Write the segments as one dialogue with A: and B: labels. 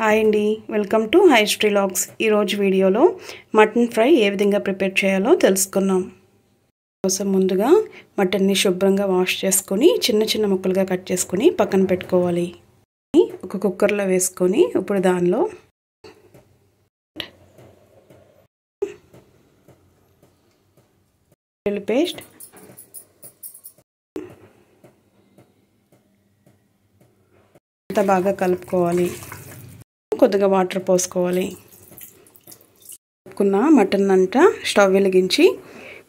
A: Hi అండి, welcome to హైస్ట్రీ logs. ఈరోజు వీడియోలో మటన్ ఫ్రై ఏ విధంగా ప్రిపేర్ చేయాలో తెలుసుకుందాం. కోసం ముందుగా మటన్ని శుభ్రంగా వాష్ చేసుకొని చిన్న చిన్న ముక్కలుగా కట్ చేసుకొని పక్కన పెట్టుకోవాలి. ఒక కుక్కర్లో వేసుకొని ఇప్పుడు దానిలో వెల్లుల్లి పేస్ట్, అంతా బాగా కలుపుకోవాలి. కొద్దిగా వాటర్ పోసుకోవాలి. కలుపుకున్న మటన్ అంతా స్టవ్ వెలిగించి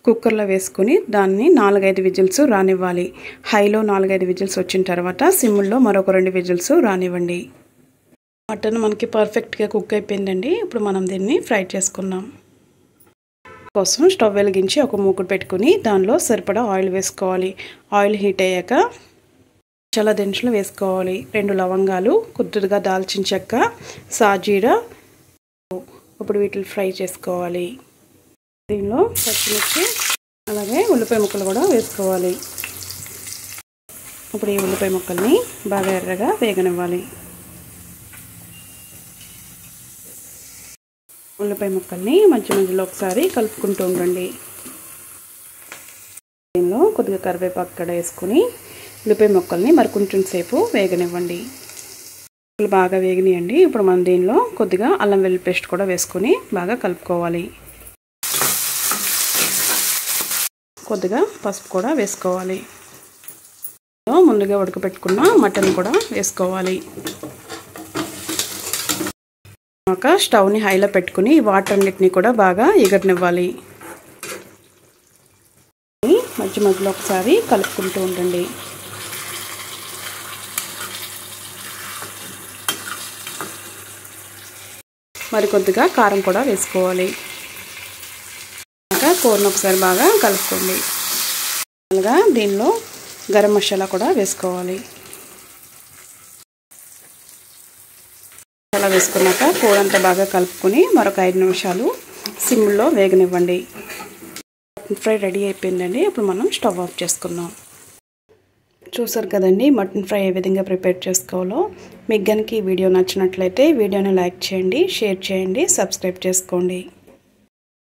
A: కుక్కర్లో వేసుకొని దాన్ని 4-5 విజిల్స్ రానివ్వాలి. హైలో 4-5 విజిల్స్ వచ్చిన తర్వాత సిమ్లో మరొక 2 విజిల్స్ రానివ్వండి. మటన్ మనకి పర్ఫెక్ట్గా కుక్ అయిపోయిందండి. ఇప్పుడు మనం దీన్ని ఫ్రై చేసుకుందాం. కోసం స్టవ్ వెలిగించి ఒక మూకుడు పెట్టుకుని దానిలో సరిపడా ఆయిల్ వేసుకోవాలి. ఆయిల్ హీట్ అయ్యాక చాలా దినుసులు వేసుకోవాలి. 2 లవంగాలు, కొద్దిగా దాల్చిన చెక్క, సాజీరా. ఇప్పుడు వీటిని ఫ్రై చేసుకోవాలి. దీనిలో పచ్చిమిర్చి అలాగే ఉల్లిపాయ ముక్కలు కూడా వేసుకోవాలి. ఇప్పుడు ఈ ఉల్లిపాయ ముక్కల్ని బాగా ఎర్రగా వేగనివ్వాలి. ఉల్లిపాయ ముక్కల్ని మధ్య మధ్యలో ఒకసారి కలుపుకుంటూ ఉండండి. దీనిలో కొద్దిగా కరివేపాకు కూడా వేసుకుని ఉల్లిపాయ ముక్కల్ని మరి కొంచెం సేపు వేగనివ్వండి. బాగా వేగనియండి. ఇప్పుడు మనం దీనిలో కొద్దిగా అల్లం వెల్లుల్లి పేస్ట్ కూడా వేసుకొని బాగా కలుపుకోవాలి. కొద్దిగా పసుపు కూడా వేసుకోవాలి. ముందుగా ఉడకపెట్టుకున్న మటన్ కూడా వేసుకోవాలి. స్టవ్ని హైలో పెట్టుకుని వాటర్ అన్నిటిని కూడా బాగా ఎగరనివ్వాలి. మధ్య మధ్యలో ఒకసారి కలుపుకుంటూ ఉండండి. మరి కొద్దిగా కారం కూడా వేసుకోవాలి. కూరను ఒకసారి బాగా కలుపుకోండి. అలాగా దీనిలో గరం మసాలా కూడా వేసుకోవాలి. అలా వేసుకున్నాక కూర అంతా బాగా కలుపుకొని మరొక 5 నిమిషాలు సిమ్లో వేగనివ్వండి. మటన్ ఫ్రై రెడీ అయిపోయిందండి. ఇప్పుడు మనం స్టవ్ ఆఫ్ చేసుకుందాం. చూసారు కదండి మటన్ ఫ్రై ఏ విధంగా ప్రిపేర్ చేసుకోవాలో. మీకు కనుక ఈ వీడియో నచ్చినట్లయితే వీడియోని లైక్ చేయండి, షేర్ చేయండి, సబ్స్క్రైబ్ చేసుకోండి.